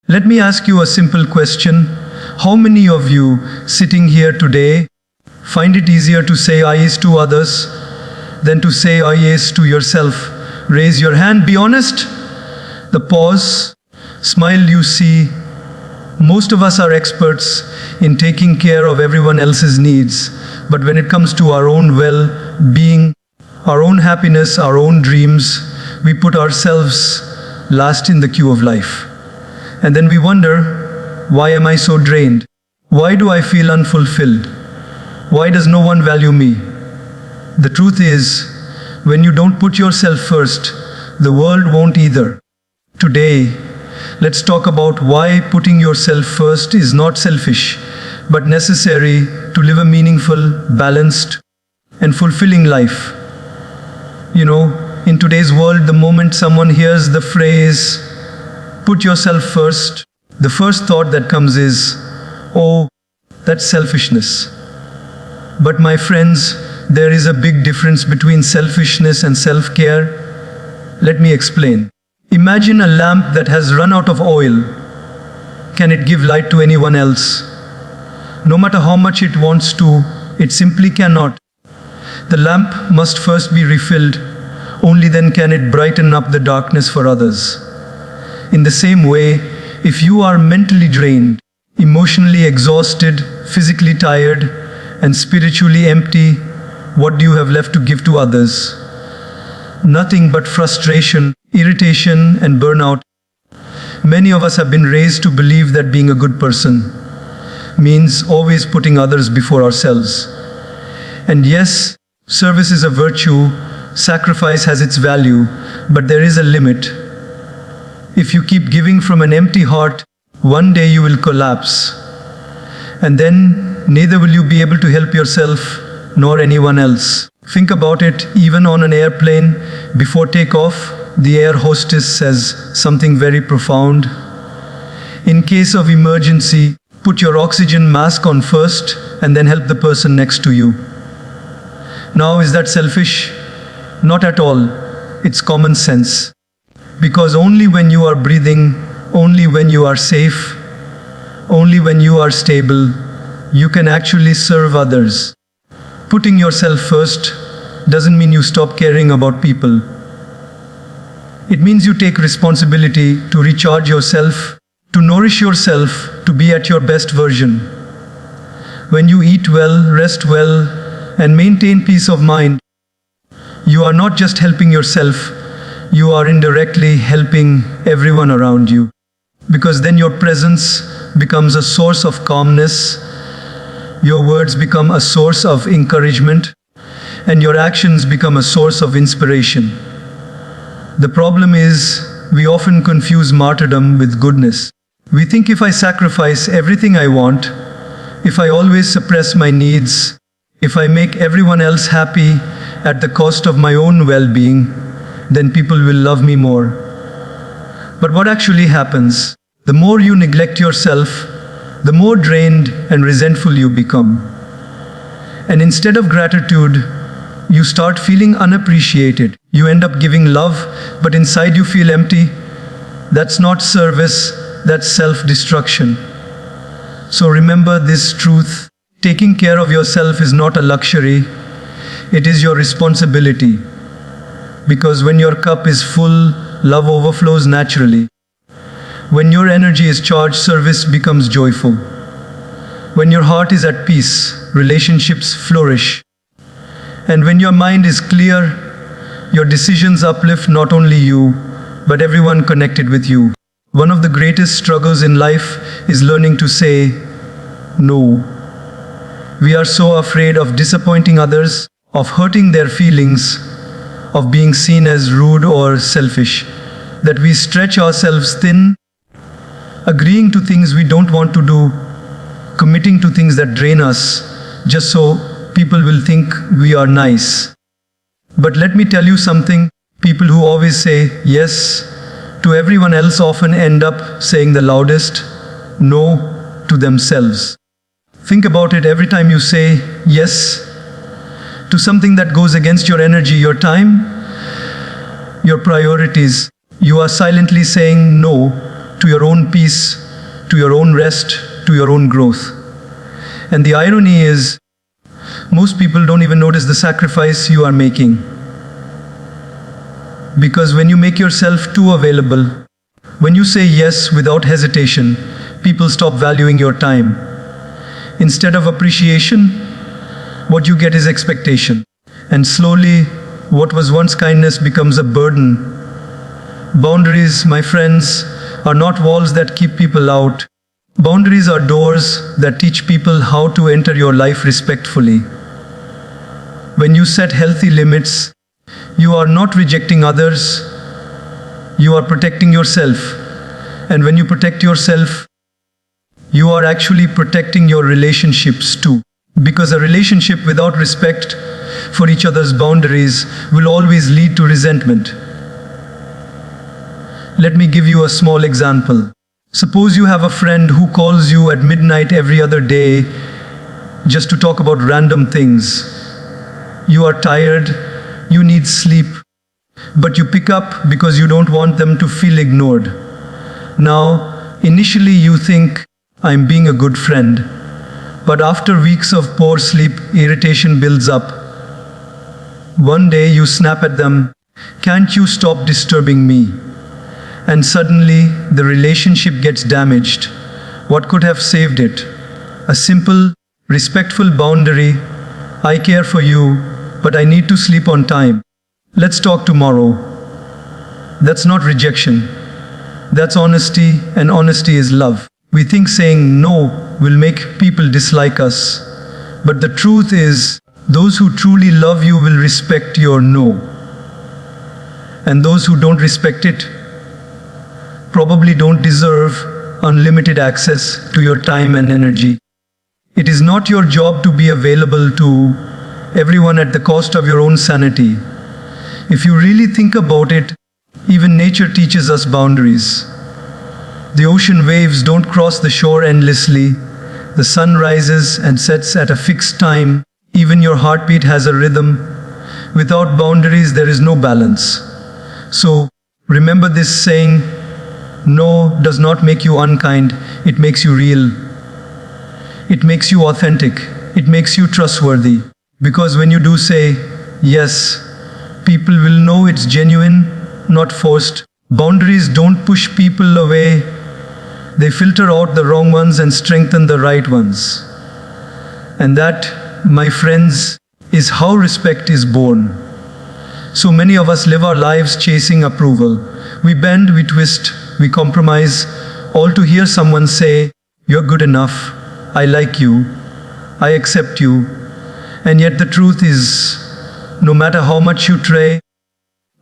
Let me ask you a simple question. How many of you sitting here today find it easier to say I is to others than to say I is to yourself? Raise your hand, be honest. The pause, smile you see. Most of us are experts in taking care of everyone else's needs, but when it comes to our own well-being, our own happiness, our own dreams, we put ourselves last in the queue of life. And then we wonder, why am I so drained? Why do I feel unfulfilled? Why does no one value me? The truth is, when you don't put yourself first, the world won't either. Today, let's talk about why putting yourself first is not selfish, but necessary to live a meaningful, balanced, and fulfilling life. In today's world, the moment someone hears the phrase, put yourself first, the first thought that comes is, oh, that's selfishness. But my friends, there is a big difference between selfishness and self-care. Let me explain. Imagine a lamp that has run out of oil. Can it give light to anyone else? No matter how much it wants to, it simply cannot. The lamp must first be refilled. Only then can it brighten up the darkness for others. In the same way, if you are mentally drained, emotionally exhausted, physically tired, and spiritually empty, what do you have left to give to others? Nothing but frustration, irritation, and burnout. Many of us have been raised to believe that being a good person means always putting others before ourselves. And yes, service is a virtue, sacrifice has its value, but there is a limit. If you keep giving from an empty heart, one day you will collapse. And then neither will you be able to help yourself nor anyone else. Think about it, even on an airplane, before takeoff, the air hostess says something very profound. In case of emergency, put your oxygen mask on first and then help the person next to you. Now, is that selfish? Not at all. It's common sense. Because only when you are breathing, only when you are safe, only when you are stable, you can actually serve others. Putting yourself first doesn't mean you stop caring about people. It means you take responsibility to recharge yourself, to nourish yourself, to be at your best version. When you eat well, rest well, and maintain peace of mind, you are not just helping yourself, you are indirectly helping everyone around you. Because then your presence becomes a source of calmness, your words become a source of encouragement, and your actions become a source of inspiration. The problem is, we often confuse martyrdom with goodness. We think if I sacrifice everything I want, if I always suppress my needs, if I make everyone else happy at the cost of my own well-being, then people will love me more. But what actually happens? The more you neglect yourself, the more drained and resentful you become. And instead of gratitude, you start feeling unappreciated. You end up giving love, but inside you feel empty. That's not service, that's self-destruction. So remember this truth. Taking care of yourself is not a luxury, it is your responsibility. Because when your cup is full, love overflows naturally. When your energy is charged, service becomes joyful. When your heart is at peace, relationships flourish. And when your mind is clear, your decisions uplift not only you, but everyone connected with you. One of the greatest struggles in life is learning to say no. We are so afraid of disappointing others, of hurting their feelings, of being seen as rude or selfish, that we stretch ourselves thin, agreeing to things we don't want to do, committing to things that drain us, just so people will think we are nice. But let me tell you something, people who always say yes to everyone else often end up saying the loudest no to themselves. Think about it, every time you say yes to something that goes against your energy, your time, your priorities, you are silently saying no to your own peace, to your own rest, to your own growth. And the irony is, most people don't even notice the sacrifice you are making. Because when you make yourself too available, when you say yes without hesitation, people stop valuing your time. Instead of appreciation, what you get is expectation. And slowly, what was once kindness becomes a burden. Boundaries, my friends, are not walls that keep people out. Boundaries are doors that teach people how to enter your life respectfully. When you set healthy limits, you are not rejecting others, you are protecting yourself. And when you protect yourself, you are actually protecting your relationships too. Because a relationship without respect for each other's boundaries will always lead to resentment. Let me give you a small example. Suppose you have a friend who calls you at midnight every other day just to talk about random things. You are tired, you need sleep, but you pick up because you don't want them to feel ignored. Now, initially you think, I'm being a good friend. But after weeks of poor sleep, irritation builds up. One day you snap at them, can't you stop disturbing me? And suddenly the relationship gets damaged. What could have saved it? A simple, respectful boundary. I care for you, but I need to sleep on time. Let's talk tomorrow. That's not rejection. That's honesty, and honesty is love. We think saying no will make people dislike us. But the truth is, those who truly love you will respect your no. And those who don't respect it probably don't deserve unlimited access to your time and energy. It is not your job to be available to everyone at the cost of your own sanity. If you really think about it, even nature teaches us boundaries. The ocean waves don't cross the shore endlessly. The sun rises and sets at a fixed time. Even your heartbeat has a rhythm. Without boundaries, there is no balance. So, remember this saying, no does not make you unkind, it makes you real. It makes you authentic. It makes you trustworthy. Because when you do say yes, people will know it's genuine, not forced. Boundaries don't push people away. They filter out the wrong ones and strengthen the right ones. And that, my friends, is how respect is born. So many of us live our lives chasing approval. We bend, we twist, we compromise, all to hear someone say, you're good enough, I like you, I accept you. And yet the truth is, no matter how much you try,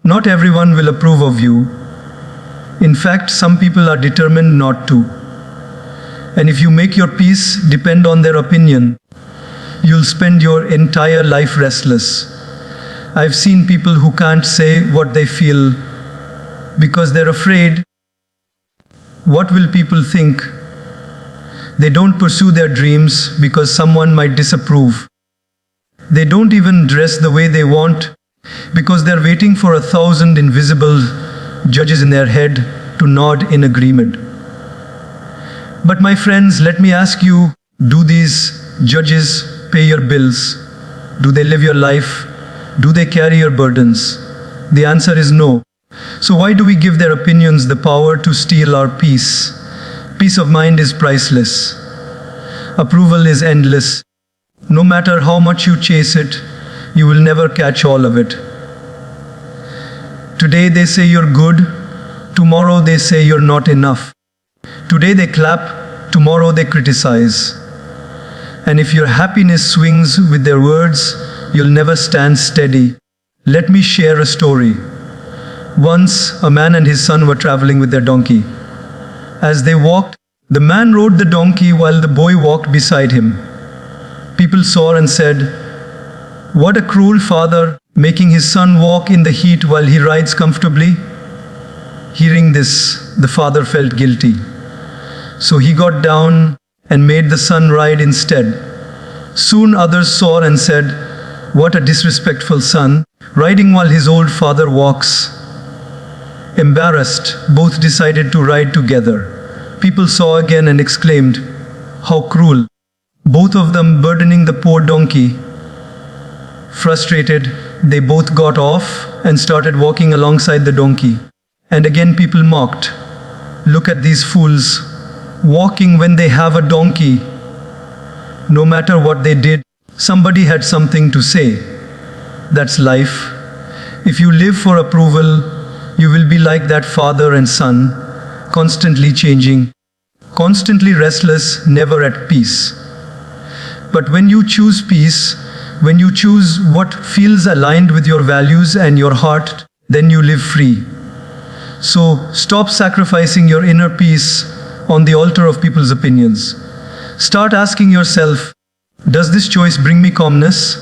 not everyone will approve of you. In fact, some people are determined not to. And if you make your peace depend on their opinion, you'll spend your entire life restless. I've seen people who can't say what they feel because they're afraid. What will people think? They don't pursue their dreams because someone might disapprove. They don't even dress the way they want because they're waiting for 1,000 invisible judges in their head to nod in agreement. But my friends, let me ask you, do these judges pay your bills? Do they live your life? Do they carry your burdens? The answer is no. So why do we give their opinions the power to steal our peace? Peace of mind is priceless. Approval is endless. No matter how much you chase it, you will never catch all of it. Today they say you're good, tomorrow they say you're not enough. Today they clap, tomorrow they criticize. And if your happiness swings with their words, you'll never stand steady. Let me share a story. Once, a man and his son were traveling with their donkey. As they walked, the man rode the donkey while the boy walked beside him. People saw and said, "What a cruel father, making his son walk in the heat while he rides comfortably." Hearing this, the father felt guilty. So he got down and made the son ride instead. Soon others saw and said, "What a disrespectful son, riding while his old father walks." Embarrassed, both decided to ride together. People saw again and exclaimed, "How cruel!" Both of them burdening the poor donkey. Frustrated, they both got off and started walking alongside the donkey. And again people mocked, "Look at these fools, walking when they have a donkey." No matter what they did, somebody had something to say. That's life. If you live for approval, you will be like that father and son, constantly changing, constantly restless, never at peace. But when you choose peace, when you choose what feels aligned with your values and your heart, then you live free. So stop sacrificing your inner peace on the altar of people's opinions. Start asking yourself, does this choice bring me calmness?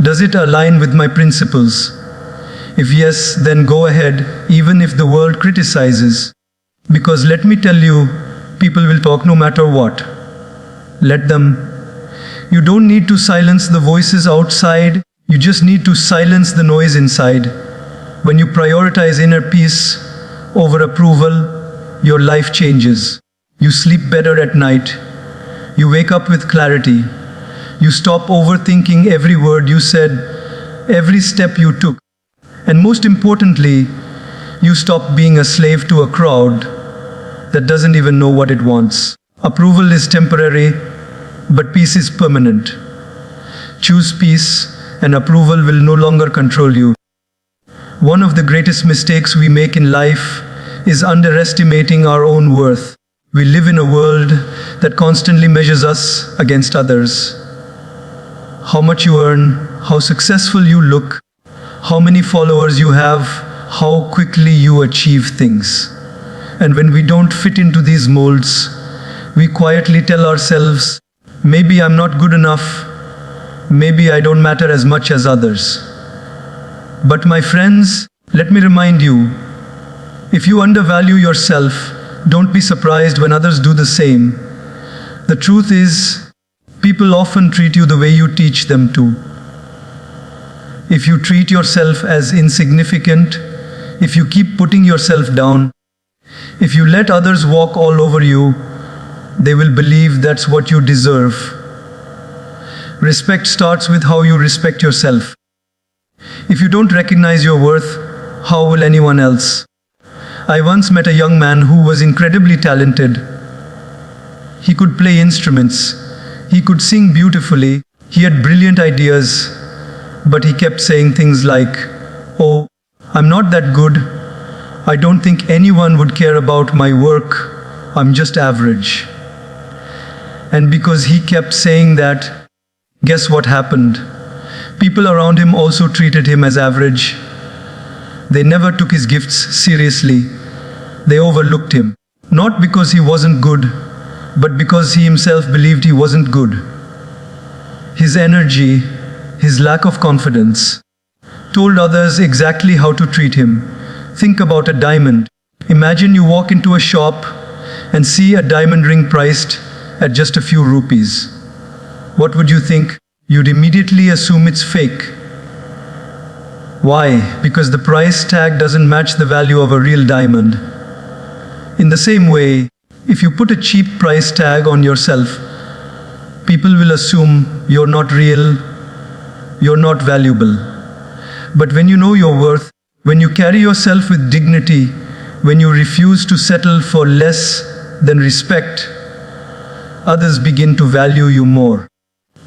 Does it align with my principles? If yes, then go ahead, even if the world criticizes. Because let me tell you, people will talk no matter what. Let them. You don't need to silence the voices outside, you just need to silence the noise inside. When you prioritize inner peace over approval, your life changes. You sleep better at night. You wake up with clarity. You stop overthinking every word you said, every step you took. And most importantly, you stop being a slave to a crowd that doesn't even know what it wants. Approval is temporary, but peace is permanent. Choose peace, and approval will no longer control you. One of the greatest mistakes we make in life is underestimating our own worth. We live in a world that constantly measures us against others. How much you earn, how successful you look, how many followers you have, how quickly you achieve things. And when we don't fit into these molds, we quietly tell ourselves, maybe I'm not good enough, maybe I don't matter as much as others. But my friends, let me remind you, if you undervalue yourself, don't be surprised when others do the same. The truth is, people often treat you the way you teach them to. If you treat yourself as insignificant, if you keep putting yourself down, if you let others walk all over you, they will believe that's what you deserve. Respect starts with how you respect yourself. If you don't recognize your worth, how will anyone else? I once met a young man who was incredibly talented. He could play instruments. He could sing beautifully. He had brilliant ideas. But he kept saying things like, "Oh, I'm not that good. I don't think anyone would care about my work. I'm just average." And because he kept saying that, guess what happened? People around him also treated him as average. They never took his gifts seriously. They overlooked him. Not because he wasn't good, but because he himself believed he wasn't good. His energy, his lack of confidence, told others exactly how to treat him. Think about a diamond. Imagine you walk into a shop and see a diamond ring priced at just a few rupees. What would you think? You'd immediately assume it's fake. Why? Because the price tag doesn't match the value of a real diamond. In the same way, if you put a cheap price tag on yourself, people will assume you're not real, you're not valuable. But when you know your worth, when you carry yourself with dignity, when you refuse to settle for less than respect, others begin to value you more.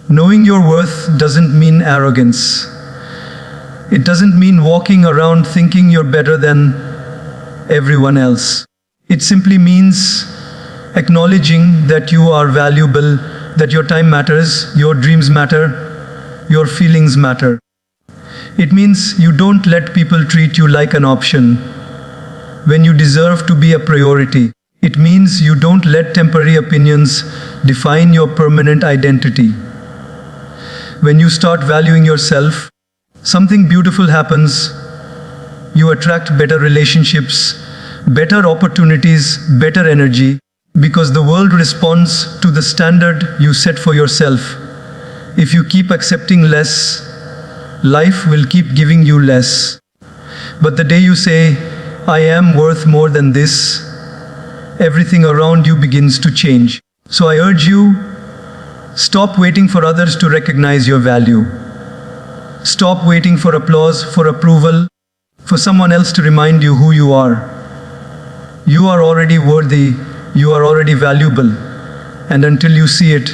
Knowing your worth doesn't mean arrogance. It doesn't mean walking around thinking you're better than everyone else. It simply means acknowledging that you are valuable, that your time matters, your dreams matter, your feelings matter. It means you don't let people treat you like an option when you deserve to be a priority. It means you don't let temporary opinions define your permanent identity. When you start valuing yourself, something beautiful happens. You attract better relationships, better opportunities, better energy, because the world responds to the standard you set for yourself. If you keep accepting less, life will keep giving you less. But the day you say, I am worth more than this, everything around you begins to change. So I urge you, stop waiting for others to recognize your value. Stop waiting for applause, for approval, for someone else to remind you who you are. You are already worthy, you are already valuable, and until you see it,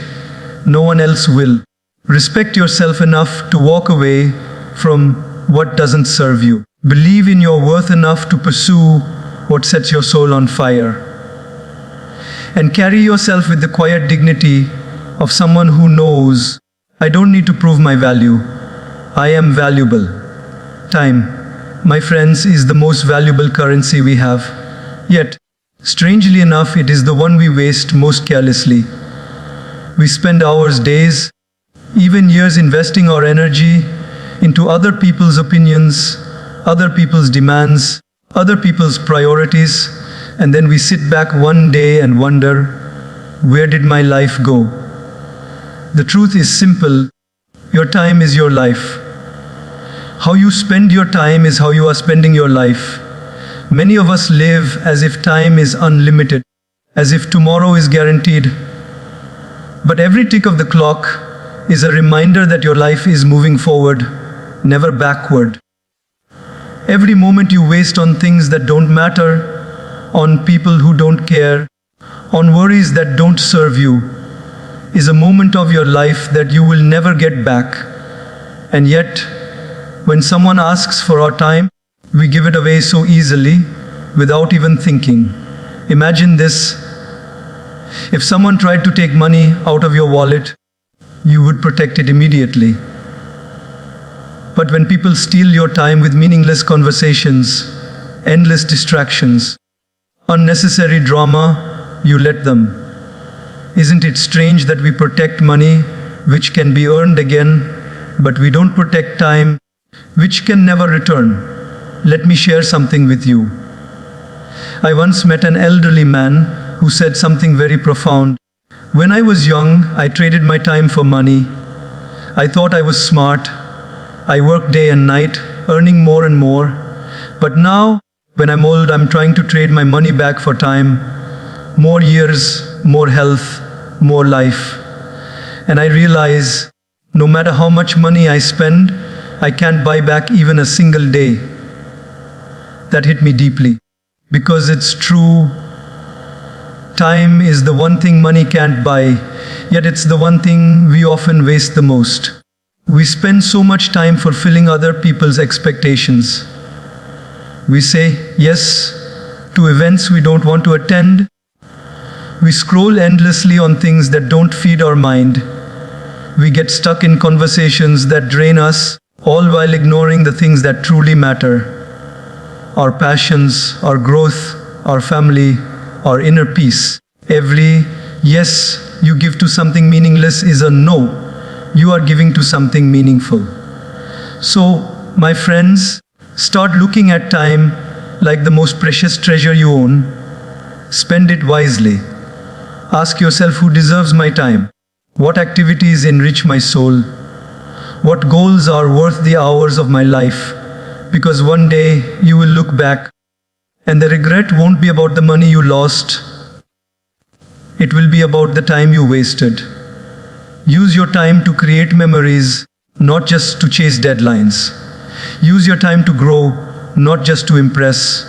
no one else will. Respect yourself enough to walk away from what doesn't serve you. Believe in your worth enough to pursue what sets your soul on fire. And carry yourself with the quiet dignity of someone who knows, I don't need to prove my value. I am valuable. Time, my friends, is the most valuable currency we have. Yet, strangely enough, it is the one we waste most carelessly. We spend hours, days, even years investing our energy into other people's opinions, other people's demands, other people's priorities, and then we sit back one day and wonder, where did my life go? The truth is simple. Your time is your life. How you spend your time is how you are spending your life. Many of us live as if time is unlimited, as if tomorrow is guaranteed. But every tick of the clock is a reminder that your life is moving forward, never backward. Every moment you waste on things that don't matter, on people who don't care, on worries that don't serve you, is a moment of your life that you will never get back. And yet, when someone asks for our time, we give it away so easily, without even thinking. Imagine this. If someone tried to take money out of your wallet, you would protect it immediately. But when people steal your time with meaningless conversations, endless distractions, unnecessary drama, you let them. Isn't it strange that we protect money, which can be earned again, but we don't protect time, which can never return? Let me share something with you. I once met an elderly man who said something very profound. When I was young, I traded my time for money. I thought I was smart. I worked day and night, earning more and more. But now, when I'm old, I'm trying to trade my money back for time. More years, more health, more life. And I realize, no matter how much money I spend, I can't buy back even a single day. That hit me deeply. Because it's true, time is the one thing money can't buy, yet it's the one thing we often waste the most. We spend so much time fulfilling other people's expectations. We say yes to events we don't want to attend. We scroll endlessly on things that don't feed our mind. We get stuck in conversations that drain us, all while ignoring the things that truly matter. Our passions, our growth, our family, our inner peace. Every yes you give to something meaningless is a no you are giving to something meaningful. So, my friends, start looking at time like the most precious treasure you own. Spend it wisely. Ask yourself, who deserves my time? What activities enrich my soul? What goals are worth the hours of my life? Because one day you will look back and the regret won't be about the money you lost. It will be about the time you wasted. Use your time to create memories, not just to chase deadlines. Use your time to grow, not just to impress.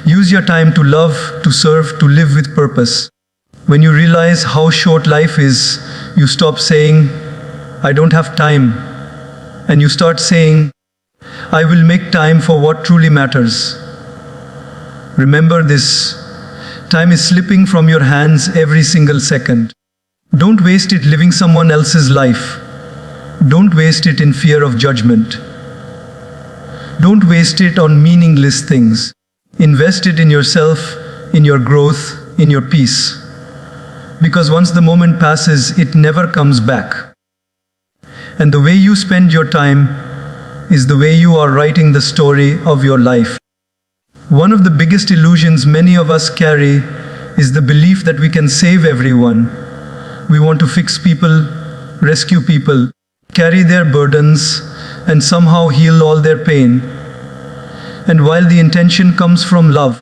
Use your time to love, to serve, to live with purpose. When you realize how short life is, you stop saying, I don't have time, and you start saying, I will make time for what truly matters. Remember this, time is slipping from your hands every single second. Don't waste it living someone else's life. Don't waste it in fear of judgment. Don't waste it on meaningless things. Invest it in yourself, in your growth, in your peace. Because once the moment passes, it never comes back. And the way you spend your time is the way you are writing the story of your life. One of the biggest illusions many of us carry is the belief that we can save everyone. We want to fix people, rescue people, carry their burdens, and somehow heal all their pain. And while the intention comes from love,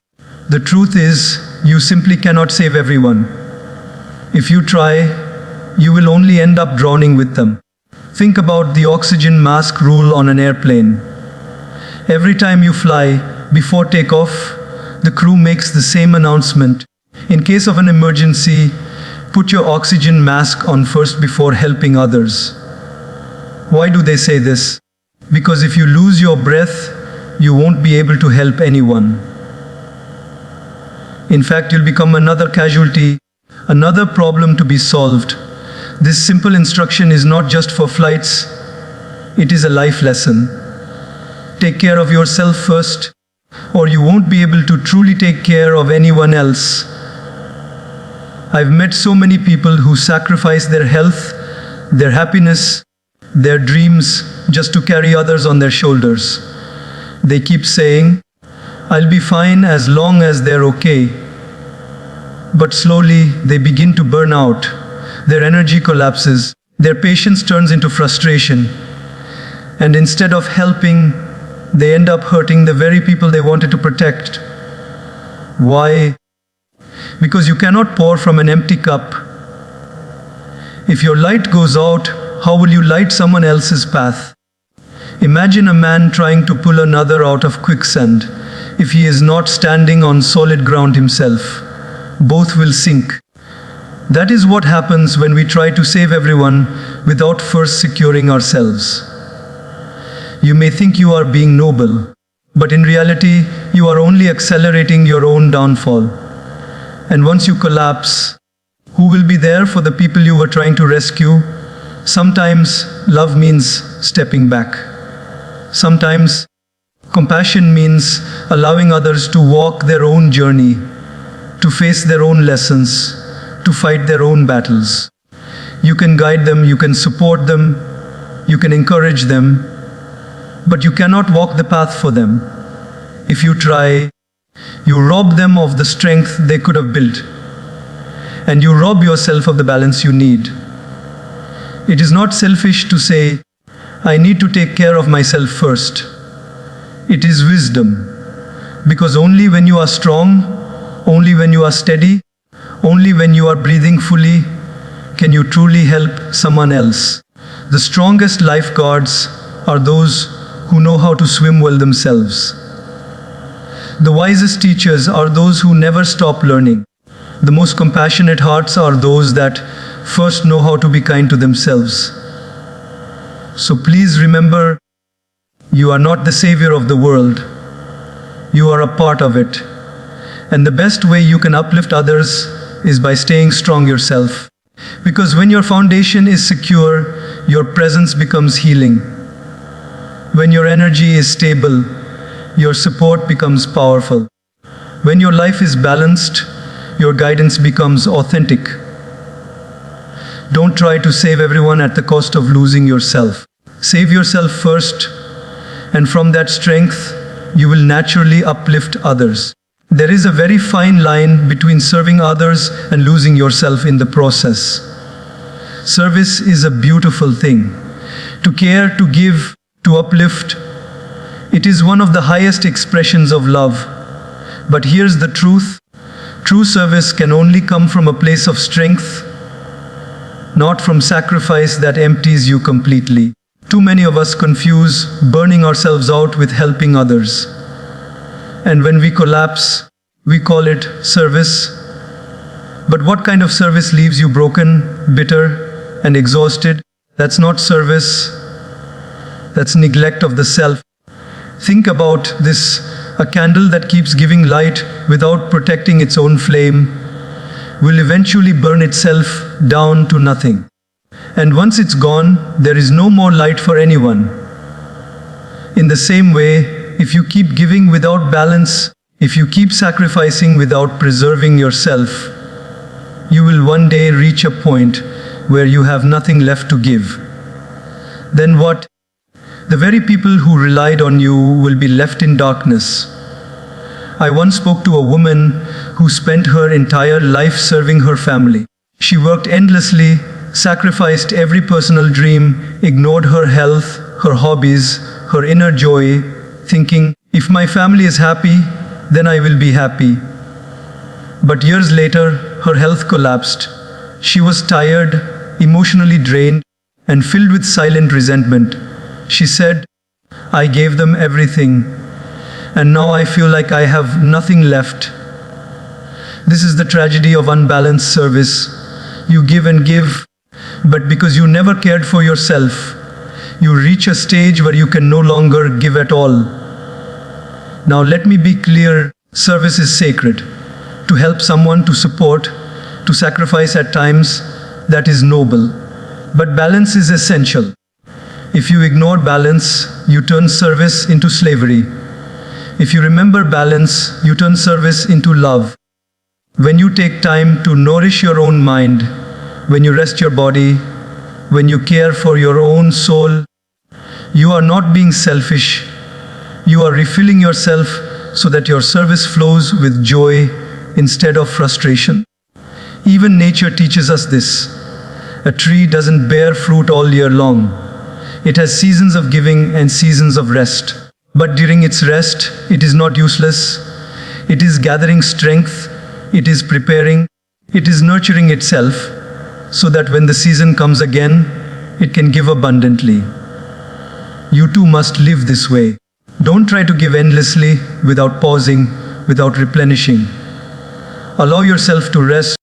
the truth is you simply cannot save everyone. If you try, you will only end up drowning with them. Think about the oxygen mask rule on an airplane. Every time you fly, before takeoff, the crew makes the same announcement. In case of an emergency, put your oxygen mask on first before helping others. Why do they say this? Because if you lose your breath, you won't be able to help anyone. In fact, you'll become another casualty, another problem to be solved. This simple instruction is not just for flights, it is a life lesson. Take care of yourself first, or you won't be able to truly take care of anyone else. I've met so many people who sacrifice their health, their happiness, their dreams just to carry others on their shoulders. They keep saying, "I'll be fine as long as they're okay." But slowly they begin to burn out. Their energy collapses. Their patience turns into frustration. And instead of helping, they end up hurting the very people they wanted to protect. Why? Because you cannot pour from an empty cup. If your light goes out, how will you light someone else's path? Imagine a man trying to pull another out of quicksand. If he is not standing on solid ground himself, both will sink. That is what happens when we try to save everyone without first securing ourselves. You may think you are being noble, but in reality, you are only accelerating your own downfall. And once you collapse, who will be there for the people you were trying to rescue? Sometimes love means stepping back. Sometimes compassion means allowing others to walk their own journey, to face their own lessons, to fight their own battles. You can guide them, you can support them, you can encourage them, but you cannot walk the path for them. If you try, you rob them of the strength they could have built, and you rob yourself of the balance you need. It is not selfish to say, "I need to take care of myself first." It is wisdom, because only when you are strong, only when you are steady, only when you are breathing fully, can you truly help someone else. The strongest lifeguards are those who know how to swim well themselves. The wisest teachers are those who never stop learning. The most compassionate hearts are those that first know how to be kind to themselves. So please remember, you are not the savior of the world. You are a part of it. And the best way you can uplift others is by staying strong yourself. Because when your foundation is secure, your presence becomes healing. When your energy is stable, your support becomes powerful. When your life is balanced, your guidance becomes authentic. Don't try to save everyone at the cost of losing yourself. Save yourself first, and from that strength, you will naturally uplift others. There is a very fine line between serving others and losing yourself in the process. Service is a beautiful thing. To care, to give, to uplift, it is one of the highest expressions of love. But here's the truth. True service can only come from a place of strength, not from sacrifice that empties you completely. Too many of us confuse burning ourselves out with helping others. And when we collapse, we call it service. But what kind of service leaves you broken, bitter, and exhausted? That's not service. That's neglect of the self. Think about this. A candle that keeps giving light without protecting its own flame will eventually burn itself down to nothing. And once it's gone, there is no more light for anyone. In the same way, if you keep giving without balance, if you keep sacrificing without preserving yourself, you will one day reach a point where you have nothing left to give. Then what? The very people who relied on you will be left in darkness. I once spoke to a woman who spent her entire life serving her family. She worked endlessly, sacrificed every personal dream, ignored her health, her hobbies, her inner joy, thinking, If my family is happy, then I will be happy. But years later, her health collapsed. She was tired, emotionally drained, and filled with silent resentment. She said, I gave them everything, and now I feel like I have nothing left. This is the tragedy of unbalanced service. You give and give, but because you never cared for yourself, you reach a stage where you can no longer give at all. Now let me be clear, service is sacred. To help someone, to support, to sacrifice at times, that is noble. But balance is essential. If you ignore balance, you turn service into slavery. If you remember balance, you turn service into love. When you take time to nourish your own mind, when you rest your body, when you care for your own soul, you are not being selfish. You are refilling yourself so that your service flows with joy instead of frustration. Even nature teaches us this. A tree doesn't bear fruit all year long. It has seasons of giving and seasons of rest. But during its rest, it is not useless. It is gathering strength. It is preparing. It is nurturing itself so that when the season comes again, it can give abundantly. You too must live this way. Don't try to give endlessly without pausing, without replenishing. Allow yourself to rest